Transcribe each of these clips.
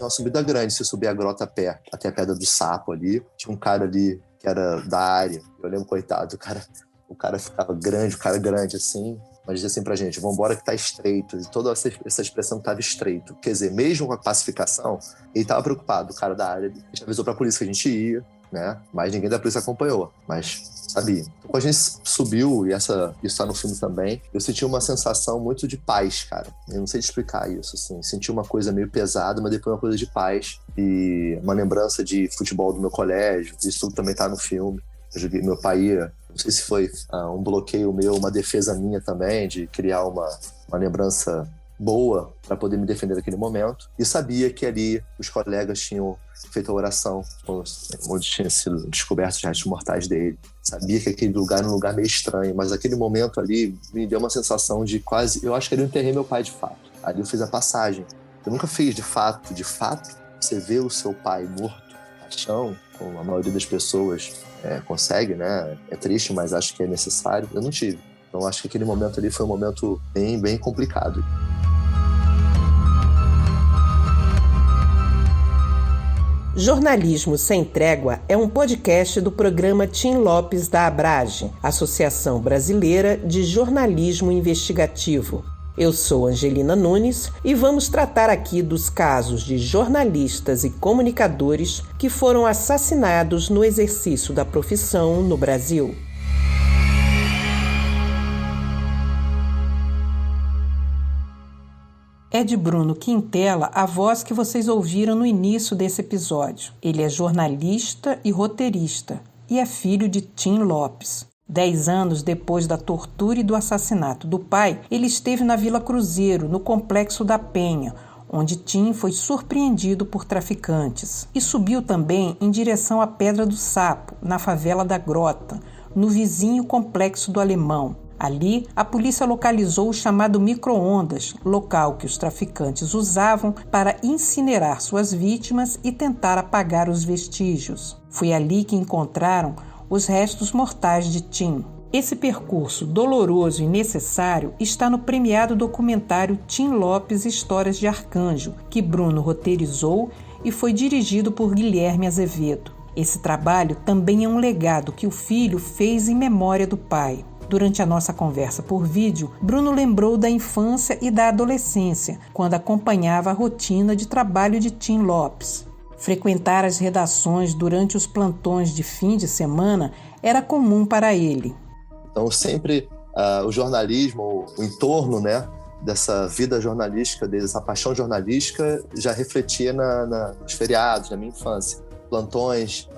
uma subida grande, se subir a grota a pé, até a Pedra do Sapo ali. Tinha um cara ali que era da área. Eu lembro, coitado, o cara ficava grande, o cara grande assim, mas dizia assim pra gente, vambora que tá estreito. E toda essa expressão que tava estreito. Quer dizer, mesmo com a pacificação, ele tava preocupado, o cara da área. A gente avisou pra polícia que a gente ia, né? Mas ninguém da polícia acompanhou. Mas sabia. Então, quando a gente subiu, e isso tá no filme também, eu senti uma sensação muito de paz, cara. Eu não sei te explicar isso, assim. Senti uma coisa meio pesada, mas depois uma coisa de paz. E uma lembrança de futebol do meu colégio. Isso tudo também tá no filme. Eu joguei, meu pai ia, não sei se foi um bloqueio meu, uma defesa minha também, de criar uma lembrança boa para poder me defender naquele momento. E sabia que ali os colegas tinham feito a oração onde tinham sido descobertos os restos mortais dele. Sabia que aquele lugar era um lugar meio estranho, mas aquele momento ali me deu uma sensação de quase... Eu acho que ali eu enterrei meu pai de fato. Ali eu fiz a passagem. Eu nunca fiz de fato, você vê o seu pai morto, paixão, como a maioria das pessoas consegue, né? É triste, mas acho que é necessário. Eu não tive. Então acho que aquele momento ali foi um momento bem, bem complicado. Jornalismo Sem Trégua é um podcast do programa Tim Lopes da Abrage, Associação Brasileira de Jornalismo Investigativo. Eu sou Angelina Nunes e vamos tratar aqui dos casos de jornalistas e comunicadores que foram assassinados no exercício da profissão no Brasil. É de Bruno Quintela a voz que vocês ouviram no início desse episódio. Ele é jornalista e roteirista e é filho de Tim Lopes. 10 anos depois da tortura e do assassinato do pai, ele esteve na Vila Cruzeiro, no Complexo da Penha, onde Tim foi surpreendido por traficantes. E subiu também em direção à Pedra do Sapo, na favela da Grota, no vizinho Complexo do Alemão. Ali, a polícia localizou o chamado micro-ondas, local que os traficantes usavam para incinerar suas vítimas e tentar apagar os vestígios. Foi ali que encontraram os restos mortais de Tim. Esse percurso doloroso e necessário está no premiado documentário Tim Lopes Histórias de Arcanjo, que Bruno roteirizou e foi dirigido por Guilherme Azevedo. Esse trabalho também é um legado que o filho fez em memória do pai. Durante a nossa conversa por vídeo, Bruno lembrou da infância e da adolescência, quando acompanhava a rotina de trabalho de Tim Lopes. Frequentar as redações durante os plantões de fim de semana era comum para ele. Então, sempre o jornalismo, o entorno, né, dessa vida jornalística, dessa paixão jornalística, já refletia nos feriados, na minha infância. Plantões,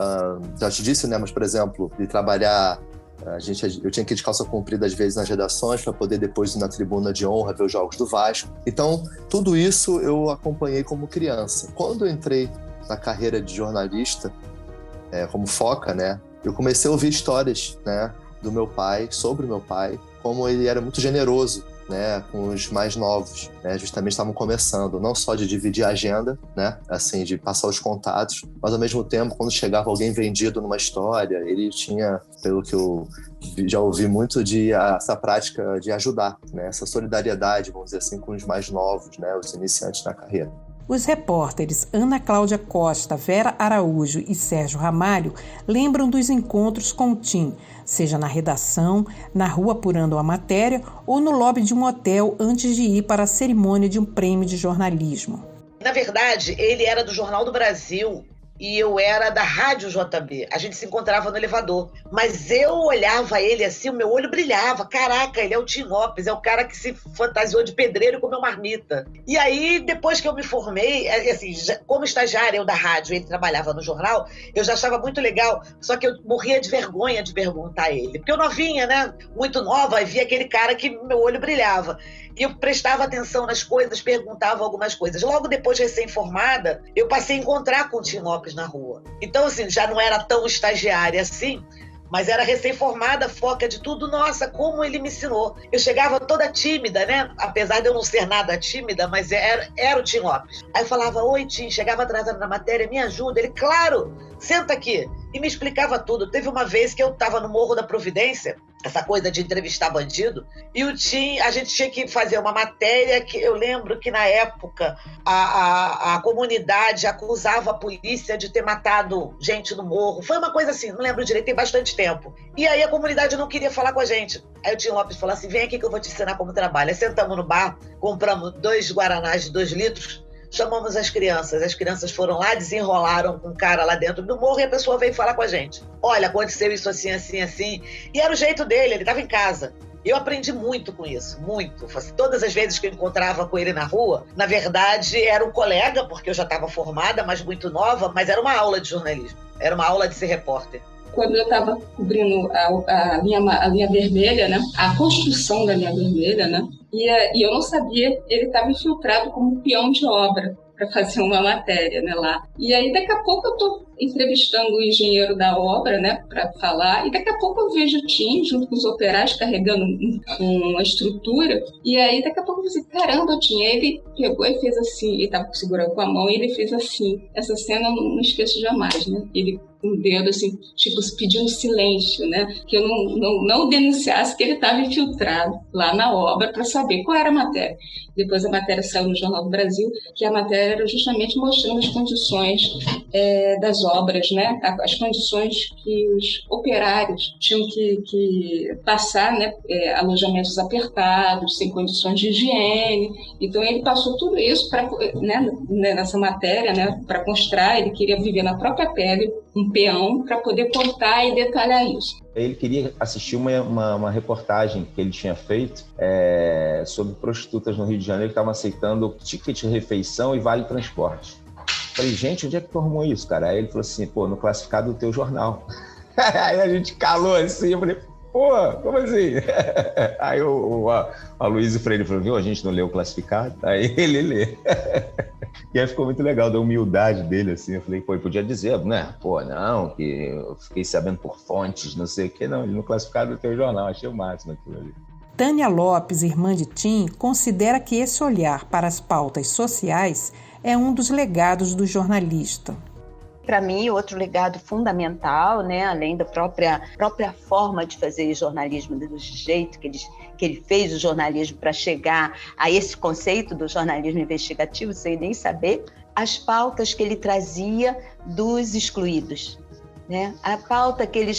já te disse, né, mas, por exemplo, de trabalhar... Eu tinha que ir de calça comprida às vezes nas redações para poder depois ir na tribuna de honra ver os jogos do Vasco. Então, tudo isso eu acompanhei como criança. Quando eu entrei na carreira de jornalista, como foca, né, eu comecei a ouvir histórias, né, do meu pai, sobre o meu pai, como ele era muito generoso, né, com os mais novos, né, justamente estavam começando, não só de dividir a agenda, né, assim, de passar os contatos, mas ao mesmo tempo, quando chegava alguém vendido numa história, ele tinha, pelo que eu já ouvi muito, essa prática de ajudar, né, essa solidariedade, vamos dizer assim, com os mais novos, né, os iniciantes na carreira. Os repórteres Ana Cláudia Costa, Vera Araújo e Sérgio Ramalho lembram dos encontros com o Tim, seja na redação, na rua apurando a matéria ou no lobby de um hotel antes de ir para a cerimônia de um prêmio de jornalismo. Na verdade, ele era do Jornal do Brasil e eu era da Rádio JB. A gente se encontrava no elevador. Mas eu olhava ele assim, o meu olho brilhava. Caraca, ele é o Tim Lopes, é o cara que se fantasiou de pedreiro e comeu marmita. E aí, depois que eu me formei, assim, como estagiária eu da rádio, ele trabalhava no jornal, eu já achava muito legal, só que eu morria de vergonha de perguntar a ele. Porque eu novinha, né? Muito nova, e via aquele cara que meu olho brilhava. E eu prestava atenção nas coisas, perguntava algumas coisas. Logo depois, recém-formada, eu passei a encontrar com o Tim Lopes na rua. Então, assim, já não era tão estagiária assim, mas era recém-formada, foca de tudo. Nossa, como ele me ensinou. Eu chegava toda tímida, né? Apesar de eu não ser nada tímida, mas era o Tim Lopes. Aí eu falava, oi, Tim, chegava atrasada na matéria, me ajuda. Ele, claro, senta aqui. e me explicava tudo. Teve uma vez que eu estava no Morro da Providência, essa coisa de entrevistar bandido, e a gente tinha que fazer uma matéria que eu lembro que, na época, a comunidade acusava a polícia de ter matado gente no morro. Foi uma coisa assim, não lembro direito, tem bastante tempo. E aí a comunidade não queria falar com a gente. Aí o Tim Lopes falou assim, vem aqui que eu vou te ensinar como trabalha. Aí sentamos no bar, compramos 2 guaranás de 2 litros, chamamos as crianças foram lá, desenrolaram com um cara lá dentro do morro e a pessoa veio falar com a gente. Olha, aconteceu isso assim, assim, assim. E era o jeito dele, ele estava em casa. Eu aprendi muito com isso, muito. Todas as vezes que eu encontrava com ele na rua, na verdade era um colega, porque eu já estava formada, mas muito nova, mas era uma aula de jornalismo, era uma aula de ser repórter. Quando eu estava cobrindo a linha vermelha, né, a construção da linha vermelha, né, e eu não sabia, ele estava infiltrado como peão de obra para fazer uma matéria, né, lá. E aí, daqui a pouco, eu estou entrevistando o engenheiro da obra, né, para falar, e daqui a pouco eu vejo o Tim, junto com os operários, carregando uma estrutura, e aí, daqui a pouco eu falei, caramba, Tim, ele pegou e fez assim, ele estava segurando com a mão, e ele fez assim. Essa cena eu não esqueço jamais, né, ele com o dedo, assim, tipo, pedindo silêncio, né, que eu não denunciasse que ele estava infiltrado lá na obra para saber qual era a matéria. Depois a matéria saiu no Jornal do Brasil, que a matéria era justamente mostrando as condições das obras, né? As condições que os operários tinham que passar, né? Alojamentos apertados, sem condições de higiene. Então ele passou tudo isso nessa matéria, né? Para mostrar, ele queria viver na própria pele um peão para poder contar e detalhar isso. Ele queria assistir uma reportagem que ele tinha feito sobre prostitutas no Rio de Janeiro que estavam aceitando ticket de refeição e vale transporte. Falei, gente, onde é que tu arrumou isso, cara? Aí ele falou assim, pô, no classificado do teu jornal. Aí a gente calou assim, eu falei, pô, como assim? Aí a Luísa Freire falou, viu, a gente não leu o classificado? Aí ele lê. E aí ficou muito legal, da humildade dele, assim. Eu falei, pô, ele podia dizer, né? Pô, não, que eu fiquei sabendo por fontes, não sei o quê. Não, ele no classificado do teu jornal, achei o máximo aquilo ali. Tânia Lopes, irmã de Tim, considera que esse olhar para as pautas sociais é um dos legados do jornalista. Para mim, outro legado fundamental, né, além da própria forma de fazer jornalismo, do jeito que ele fez o jornalismo para chegar a esse conceito do jornalismo investigativo, sem nem saber, as pautas que ele trazia dos excluídos. Né? A pauta que ele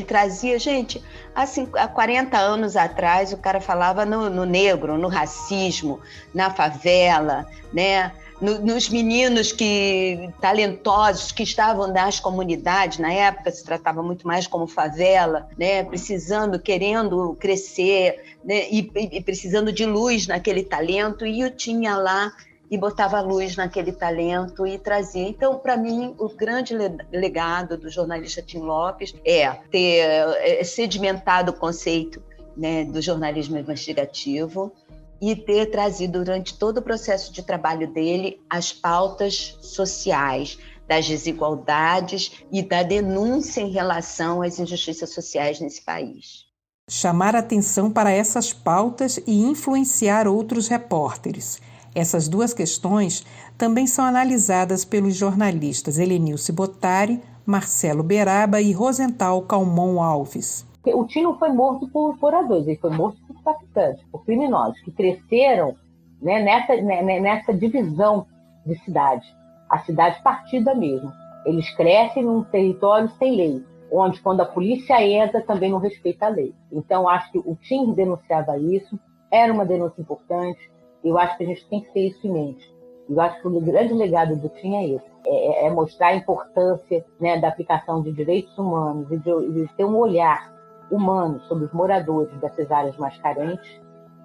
trazia, gente, há 40 anos atrás, o cara falava no negro, no racismo, na favela, né? Nos meninos talentosos que estavam nas comunidades, na época se tratava muito mais como favela, né? Precisando, querendo crescer, né? E precisando de luz naquele talento, e eu tinha lá e botava luz naquele talento e trazia. Então, para mim, o grande legado do jornalista Tim Lopes é ter sedimentado o conceito, né, do jornalismo investigativo e ter trazido durante todo o processo de trabalho dele as pautas sociais, das desigualdades e da denúncia em relação às injustiças sociais nesse país. Chamar atenção para essas pautas e influenciar outros repórteres. Essas duas questões também são analisadas pelos jornalistas Helenilce Bottari, Marcelo Beraba e Rosenthal Calmon Alves. O Tim não foi morto por moradores, ele foi morto por traficantes, por criminosos, que cresceram, né, nessa divisão de cidade. A cidade partida mesmo. Eles crescem num território sem lei, onde quando a polícia entra também não respeita a lei. Então acho que o Tim denunciava isso, era uma denúncia importante, eu acho que a gente tem que ter isso em mente. Eu acho que o grande legado do Tim é esse. É mostrar a importância, né, da aplicação de direitos humanos e de ter um olhar humano sobre os moradores dessas áreas mais carentes,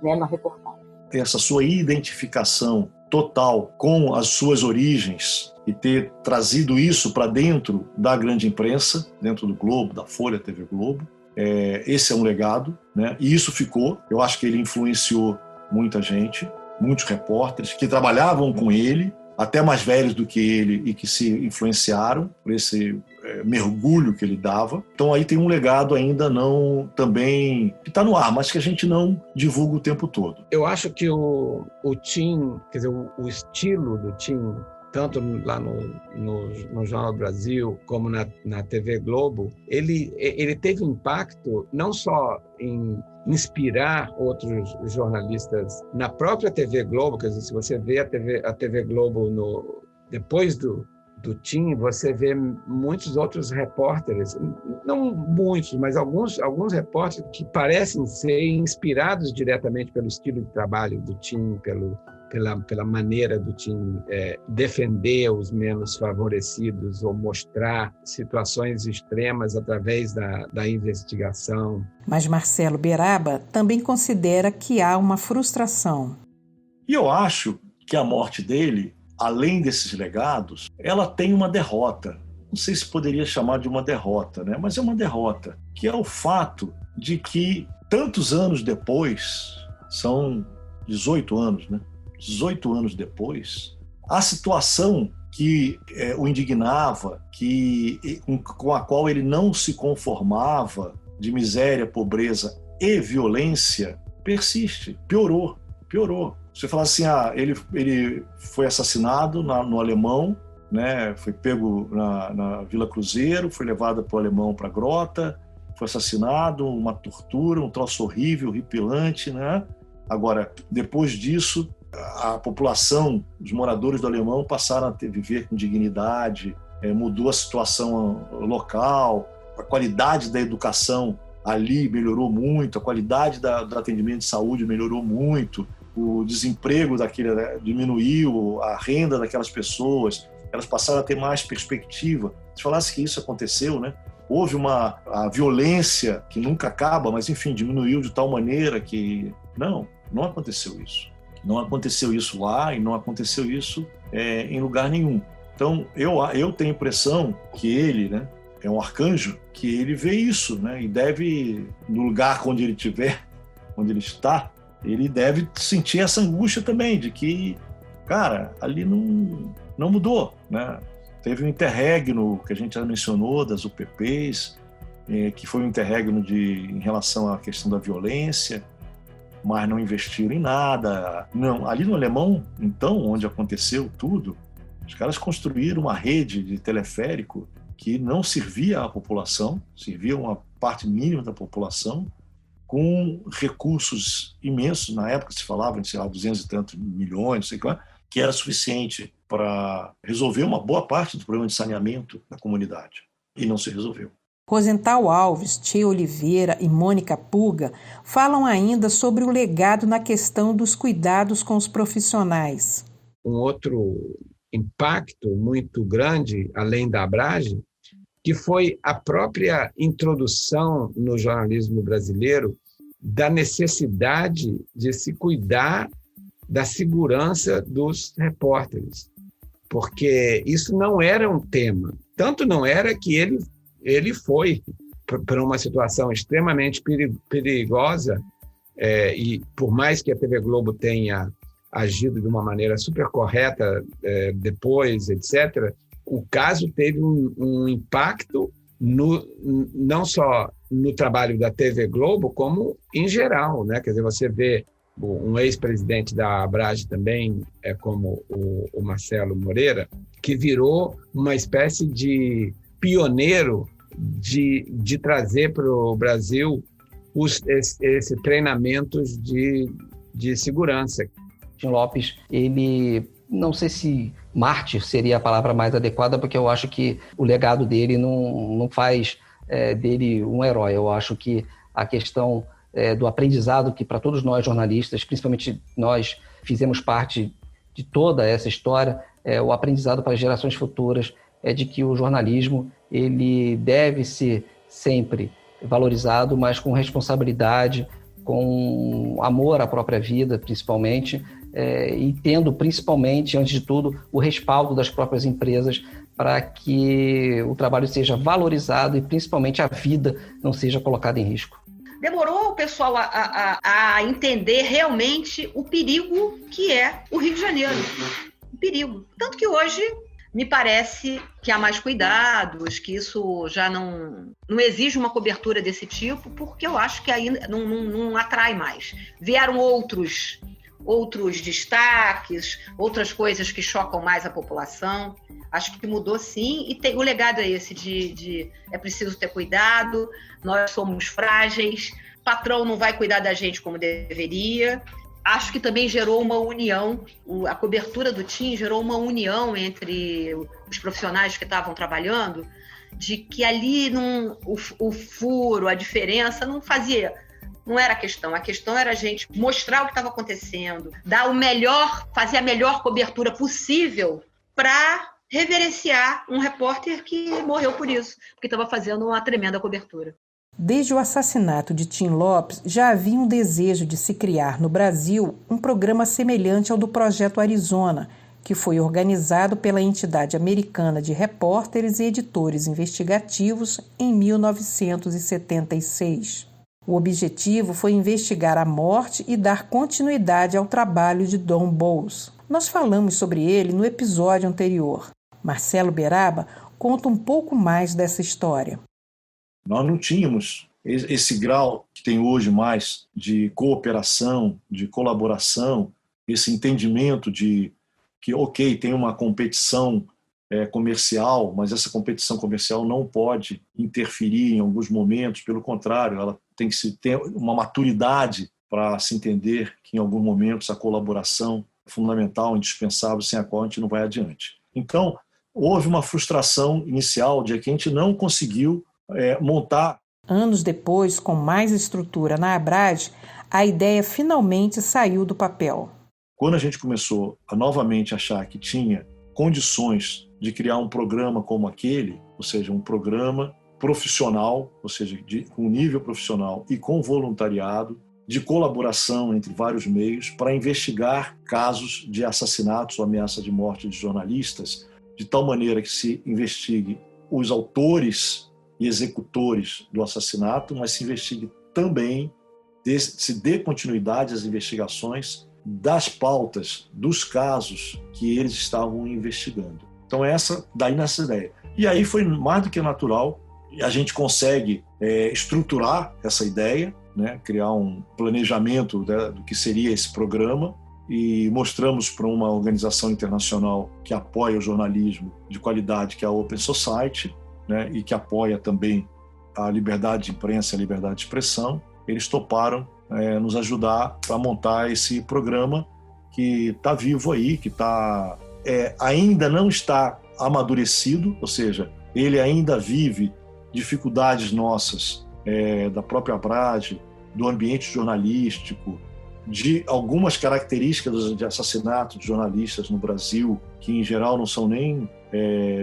né, na reportagem. Essa sua identificação total com as suas origens e ter trazido isso para dentro da grande imprensa, dentro do Globo, da Folha, TV Globo, esse é um legado, né? E isso ficou. Eu acho que ele influenciou muita gente, muitos repórteres que trabalhavam com ele, até mais velhos do que ele e que se influenciaram por esse mergulho que ele dava. Então aí tem um legado ainda não também que está no ar, mas que a gente não divulga o tempo todo. Eu acho que o Tim, quer dizer, o estilo do Tim tanto lá no Jornal do Brasil como na TV Globo, ele teve impacto não só em inspirar outros jornalistas na própria TV Globo, quer dizer, se você vê a TV Globo depois do Tim, você vê muitos outros repórteres, não muitos, mas alguns repórteres que parecem ser inspirados diretamente pelo estilo de trabalho do Tim, pela maneira do Tim defender os menos favorecidos ou mostrar situações extremas através da investigação. Mas Marcelo Beraba também considera que há uma frustração. E eu acho que a morte dele, além desses legados, ela tem uma derrota. Não sei se poderia chamar de uma derrota, né? Mas é uma derrota, que é o fato de que tantos anos depois, são 18 anos, né? 18 anos depois, a situação que o indignava, com a qual ele não se conformava, de miséria, pobreza e violência, persiste, piorou. Você fala assim, ele foi assassinado no Alemão, né? Foi pego na Vila Cruzeiro, foi levado para o Alemão para a grota, foi assassinado, uma tortura, um troço horrível, horripilante, né? Agora, depois disso, a população, os moradores do Alemão passaram a viver com dignidade, mudou a situação local, a qualidade da educação ali melhorou muito, a qualidade do atendimento de saúde melhorou muito, o desemprego diminuiu, a renda daquelas pessoas, elas passaram a ter mais perspectiva. Se falasse que isso aconteceu, né? Houve a violência que nunca acaba, mas enfim, diminuiu de tal maneira que não aconteceu isso. Não aconteceu isso lá e não aconteceu isso em lugar nenhum. Então, eu tenho a impressão que ele, né, é um arcanjo, que ele vê isso, né, e deve, no lugar onde ele estiver, onde ele está, ele deve sentir essa angústia também, de que, cara, ali não mudou, né? Teve um interregno, que a gente já mencionou, das UPPs, que foi um interregno em relação à questão da violência, mas não investiram em nada. Não, ali no Alemão, então, onde aconteceu tudo, os caras construíram uma rede de teleférico que não servia à população, servia uma parte mínima da população, com recursos imensos. Na época se falava de, 200 e tantos milhões, não sei o que, que era suficiente para resolver uma boa parte do problema de saneamento da comunidade. E não se resolveu. Rosenthal Alves, Tia Oliveira e Mônica Puga falam ainda sobre o legado na questão dos cuidados com os profissionais. Um outro impacto muito grande, além da Abrage, que foi a própria introdução no jornalismo brasileiro da necessidade de se cuidar da segurança dos repórteres, porque isso não era um tema. Tanto não era que ele foi para uma situação extremamente perigosa, e por mais que a TV Globo tenha agido de uma maneira super correta depois, etc., o caso teve um impacto não só no trabalho da TV Globo, como em geral, né? Quer dizer, você vê um ex-presidente da Abrage também, como o Marcelo Moreira, que virou uma espécie de pioneiro de trazer para o Brasil esse treinamentos de segurança. Tim Lopes, ele, não sei se mártir seria a palavra mais adequada, porque eu acho que o legado dele não faz dele um herói. Eu acho que a questão do aprendizado, que para todos nós jornalistas, principalmente nós, fizemos parte de toda essa história, o aprendizado para as gerações futuras é de que o jornalismo ele deve ser sempre valorizado, mas com responsabilidade, com amor à própria vida, principalmente, e tendo, principalmente, antes de tudo, o respaldo das próprias empresas para que o trabalho seja valorizado e, principalmente, a vida não seja colocada em risco. Demorou o pessoal a entender realmente o perigo que é o Rio de Janeiro. O perigo. Tanto que hoje me parece que há mais cuidados, que isso já não exige uma cobertura desse tipo, porque eu acho que ainda não atrai mais. Vieram outros outros destaques, outras coisas que chocam mais a população. Acho que mudou sim, e o legado é esse de é preciso ter cuidado, nós somos frágeis, o patrão não vai cuidar da gente como deveria. Acho que também gerou uma união, a cobertura do TIM gerou uma união entre os profissionais que estavam trabalhando, de que ali o furo, a diferença não era a questão era a gente mostrar o que estava acontecendo, dar o melhor, fazer a melhor cobertura possível para reverenciar um repórter que morreu por isso, porque estava fazendo uma tremenda cobertura. Desde o assassinato de Tim Lopes, já havia um desejo de se criar no Brasil um programa semelhante ao do Projeto Arizona, que foi organizado pela entidade americana de repórteres e editores investigativos em 1976. O objetivo foi investigar a morte e dar continuidade ao trabalho de Don Bowles. Nós falamos sobre ele no episódio anterior. Marcelo Beraba conta um pouco mais dessa história. Nós não tínhamos esse grau que tem hoje mais de cooperação, de colaboração, esse entendimento de que, ok, tem uma competição comercial, mas essa competição comercial não pode interferir em alguns momentos, pelo contrário, ela tem que ter uma maturidade para se entender que em alguns momentos a colaboração é fundamental, indispensável, sem a qual a gente não vai adiante. Então, houve uma frustração inicial de que a gente não conseguiu montar. Anos depois, com mais estrutura na Abrad, a ideia finalmente saiu do papel. Quando a gente começou a novamente achar que tinha condições de criar um programa como aquele, ou seja, um programa profissional, ou seja, com nível profissional e com voluntariado, de colaboração entre vários meios para investigar casos de assassinatos ou ameaça de morte de jornalistas, de tal maneira que se investigue os autores e executores do assassinato, mas se investigue também, se dê continuidade às investigações das pautas, dos casos que eles estavam investigando. Então daí nessa ideia. E aí foi mais do que natural, a gente consegue estruturar essa ideia, né, criar um planejamento do que seria esse programa, e mostramos para uma organização internacional que apoia o jornalismo de qualidade, que é a Open Society, né, e que apoia também a liberdade de imprensa e a liberdade de expressão. Eles toparam nos ajudar a montar esse programa que está vivo aí, que ainda não está amadurecido, ou seja, ele ainda vive dificuldades nossas, da própria Abrad, do ambiente jornalístico, de algumas características de assassinato de jornalistas no Brasil, que em geral não são nem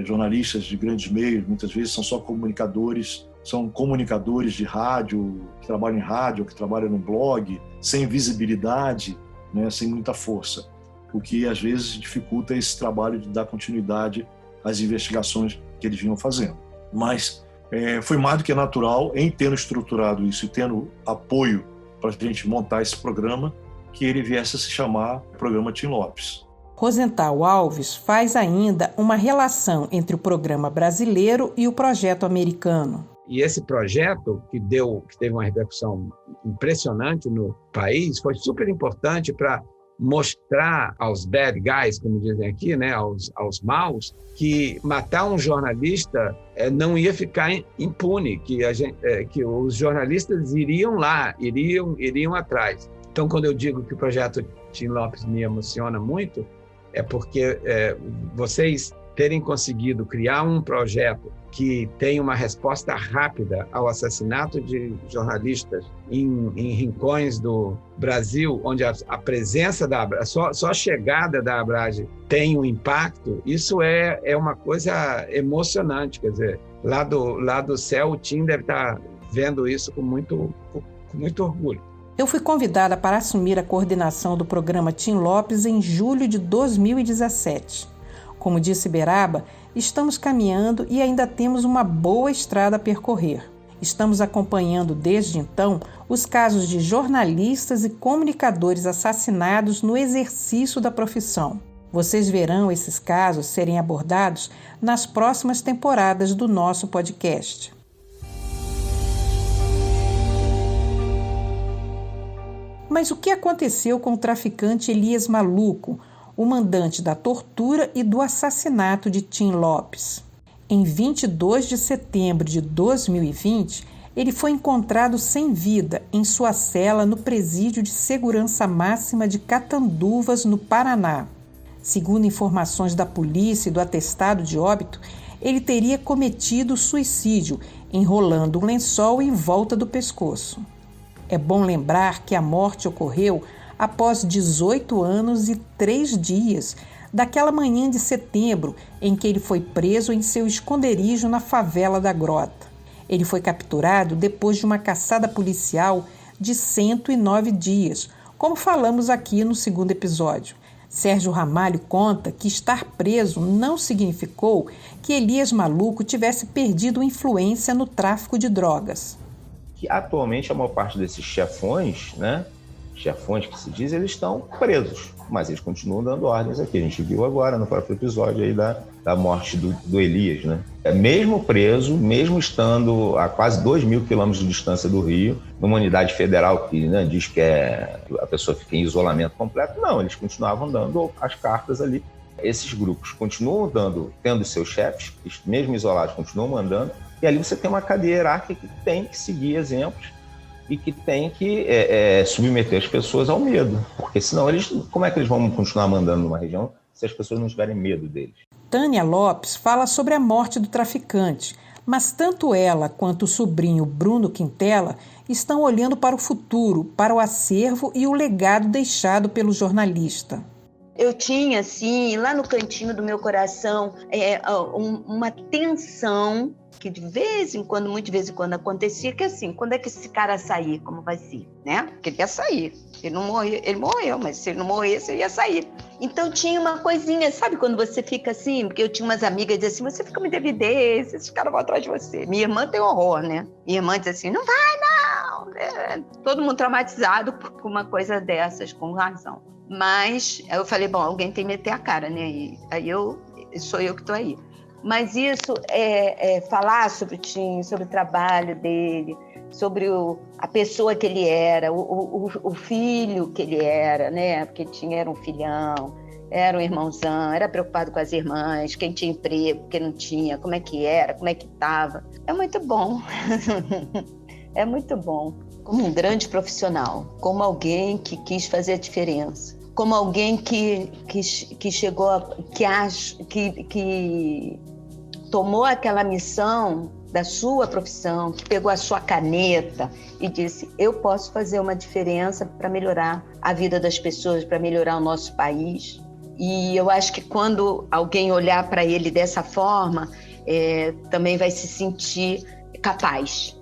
jornalistas de grandes meios, muitas vezes são só comunicadores, são comunicadores de rádio, que trabalham em rádio, que trabalham no blog, sem visibilidade, né, sem muita força, o que às vezes dificulta esse trabalho de dar continuidade às investigações que eles vinham fazendo. Mas foi mais do que natural, em tendo estruturado isso e tendo apoio para a gente montar esse programa, que ele viesse a se chamar Programa Tim Lopes. Rosenthal Alves faz ainda uma relação entre o programa brasileiro e o projeto americano. E esse projeto, que teve uma repercussão impressionante no país, foi super importante para mostrar aos bad guys, como dizem aqui, né, aos maus, que matar um jornalista não ia ficar impune, que os jornalistas iriam lá, iriam atrás. Então, quando eu digo que o projeto Tim Lopes me emociona muito, é porque vocês terem conseguido criar um projeto que tem uma resposta rápida ao assassinato de jornalistas em rincões do Brasil, onde a presença da Abrad, só a chegada da Abrad tem um impacto, isso é uma coisa emocionante. Quer dizer, lá do céu, o Tim deve estar vendo isso com muito orgulho. Eu fui convidada para assumir a coordenação do programa Tim Lopes em julho de 2017. Como disse Beraba, estamos caminhando e ainda temos uma boa estrada a percorrer. Estamos acompanhando desde então os casos de jornalistas e comunicadores assassinados no exercício da profissão. Vocês verão esses casos serem abordados nas próximas temporadas do nosso podcast. Mas o que aconteceu com o traficante Elias Maluco, o mandante da tortura e do assassinato de Tim Lopes? Em 22 de setembro de 2020, ele foi encontrado sem vida em sua cela no Presídio de Segurança Máxima de Catanduvas, no Paraná. Segundo informações da polícia e do atestado de óbito, ele teria cometido suicídio, enrolando um lençol em volta do pescoço. É bom lembrar que a morte ocorreu após 18 anos e 3 dias daquela manhã de setembro em que ele foi preso em seu esconderijo na favela da Grota. Ele foi capturado depois de uma caçada policial de 109 dias, como falamos aqui no segundo episódio. Sérgio Ramalho conta que estar preso não significou que Elias Maluco tivesse perdido influência no tráfico de drogas. Que atualmente a maior parte desses chefões, né? Chefões que se diz, eles estão presos, mas eles continuam dando ordens aqui. A gente viu agora no próprio episódio aí da morte do Elias, né? Mesmo preso, mesmo estando a quase 2.000 quilômetros de distância do Rio, numa unidade federal que, né, diz que a pessoa fica em isolamento completo, não, eles continuavam dando as cartas ali. Esses grupos continuam tendo seus chefes, mesmo isolados, continuam mandando, e ali você tem uma cadeia hierárquica que tem que seguir exemplos e que tem que submeter as pessoas ao medo, porque senão como é que eles vão continuar mandando numa região se as pessoas não tiverem medo deles? Tânia Lopes fala sobre a morte do traficante, mas tanto ela quanto o sobrinho Bruno Quintela estão olhando para o futuro, para o acervo e o legado deixado pelo jornalista. Eu tinha, assim, lá no cantinho do meu coração, uma tensão que de vez em quando, muito de vez em quando acontecia, que assim, quando é que esse cara sair, como vai ser, né? Porque ele ia sair. Ele não morreu, ele morreu, mas se ele não morresse, ele ia sair. Então tinha uma coisinha, sabe quando você fica assim? Porque eu tinha umas amigas que diziam assim, você fica muita evidência, esses caras vão atrás de você. Minha irmã tem horror, né? Minha irmã diz assim, não vai não! Todo mundo traumatizado por uma coisa dessas, com razão. Mas eu falei, bom, alguém tem que meter a cara, né? E aí sou eu que estou aí. Mas isso falar sobre o Tim, sobre o trabalho dele, sobre a pessoa que ele era, o filho que ele era, né? Porque Tim era um filhão, era um irmãozão, era preocupado com as irmãs, quem tinha emprego, quem não tinha, como é que era, como é que estava. É muito bom. É muito bom. Como um grande profissional, como alguém que quis fazer a diferença, como alguém que chegou, que tomou aquela missão da sua profissão, que pegou a sua caneta e disse, eu posso fazer uma diferença para melhorar a vida das pessoas, para melhorar o nosso país. E eu acho que quando alguém olhar para ele dessa forma, também vai se sentir capaz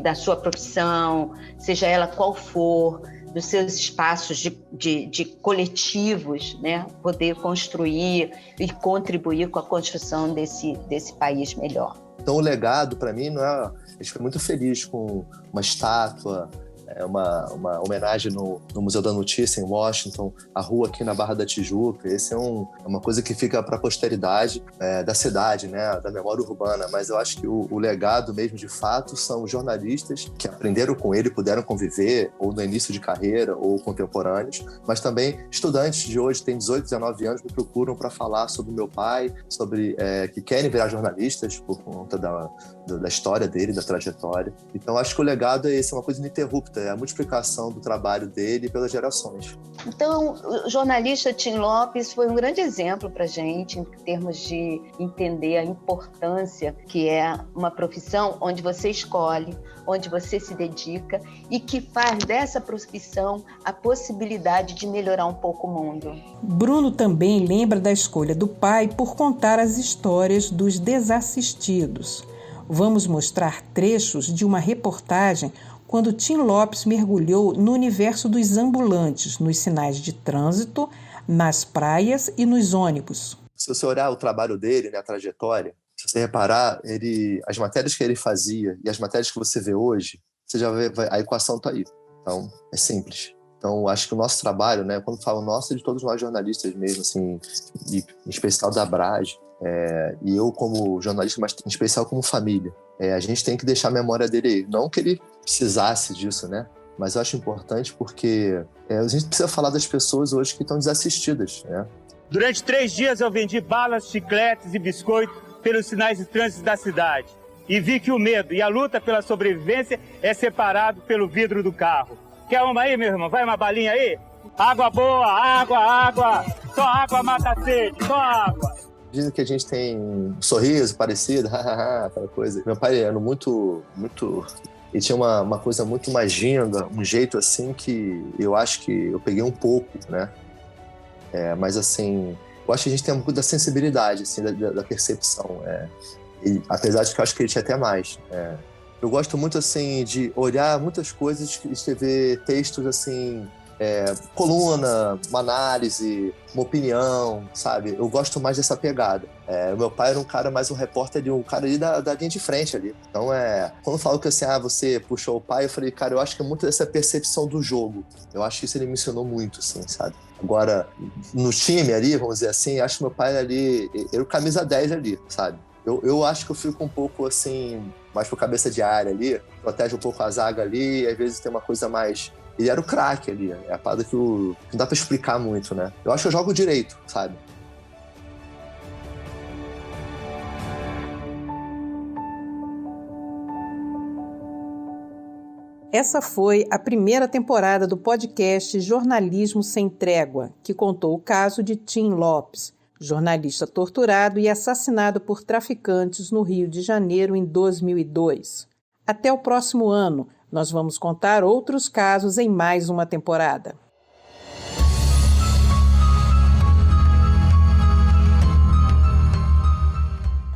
da sua profissão, seja ela qual for, dos seus espaços de coletivos, né? Poder construir e contribuir com a construção desse país melhor. Então o legado, para mim, não é... A gente foi muito feliz com uma estátua, uma homenagem no Museu da Notícia, em Washington, a rua aqui na Barra da Tijuca. Esse é uma coisa que fica para a posteridade da cidade, né, da memória urbana. Mas eu acho que o legado mesmo, de fato, são os jornalistas que aprenderam com ele, puderam conviver, ou no início de carreira, ou contemporâneos, mas também estudantes de hoje, têm 18, 19 anos, me procuram para falar sobre o meu pai, sobre que querem virar jornalistas por conta da história dele, da trajetória. Então, acho que o legado é esse, é uma coisa ininterrupta, é a multiplicação do trabalho dele pelas gerações. Então, o jornalista Tim Lopes foi um grande exemplo para a gente, em termos de entender a importância que é uma profissão onde você escolhe, onde você se dedica e que faz dessa profissão a possibilidade de melhorar um pouco o mundo. Bruno também lembra da escolha do pai por contar as histórias dos desassistidos. Vamos mostrar trechos de uma reportagem quando Tim Lopes mergulhou no universo dos ambulantes, nos sinais de trânsito, nas praias e nos ônibus. Se você olhar o trabalho dele, né, a trajetória, se você reparar, as matérias que ele fazia e as matérias que você vê hoje, você já vê, a equação está aí. Então, é simples. Então, acho que o nosso trabalho, né, quando falo nosso, é de todos nós jornalistas mesmo, assim, em especial da Abrage, e eu como jornalista, mas em especial como família. A gente tem que deixar a memória dele aí. Não que ele precisasse disso, né? mas eu acho importante porque a gente precisa falar das pessoas hoje que estão desassistidas, né? Durante 3 dias eu vendi balas, chicletes e biscoito pelos sinais de trânsito da cidade. E vi que o medo e a luta pela sobrevivência é separado pelo vidro do carro. Quer uma aí, meu irmão? Vai uma balinha aí? Água boa, água. Só água mata a sede, só água. Dizem que a gente tem um sorriso parecido, aquela coisa. Meu pai era muito... Ele tinha uma coisa muito mais ginga, um jeito assim que eu acho que eu peguei um pouco, né? Mas assim, eu acho que a gente tem um pouco da sensibilidade, assim, da percepção. E, apesar de que eu acho que ele tinha até mais. Eu gosto muito, assim, de olhar muitas coisas, de escrever textos, assim, coluna, uma análise, uma opinião, sabe? Eu gosto mais dessa pegada. O meu pai era um cara mais um repórter ali, um cara ali da linha de frente ali. Então, quando eu falo que assim, você puxou o pai, eu falei, cara, eu acho que é muito dessa percepção do jogo. Eu acho que isso ele me ensinou muito, assim, sabe? Agora, no time ali, vamos dizer assim, acho que meu pai ali, era o camisa 10 ali, sabe? Eu acho que eu fico um pouco, assim, mais pro cabeça de área ali, protege um pouco a zaga ali, e às vezes tem uma coisa mais... Ele era o craque ali, é a parada que não dá pra explicar muito, né? Eu acho que eu jogo direito, sabe? Essa foi a primeira temporada do podcast Jornalismo Sem Trégua, que contou o caso de Tim Lopes, jornalista torturado e assassinado por traficantes no Rio de Janeiro em 2002. Até o próximo ano, nós vamos contar outros casos em mais uma temporada.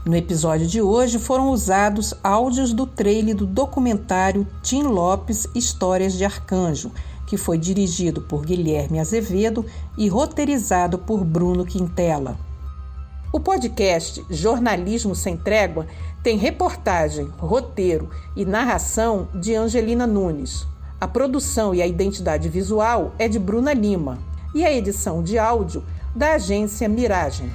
No episódio de hoje foram usados áudios do trailer do documentário Tim Lopes, Histórias de Arcanjo, que foi dirigido por Guilherme Azevedo e roteirizado por Bruno Quintela. O podcast Jornalismo Sem Trégua tem reportagem, roteiro e narração de Angelina Nunes. A produção e a identidade visual é de Bruna Lima e a edição de áudio da agência Miragem.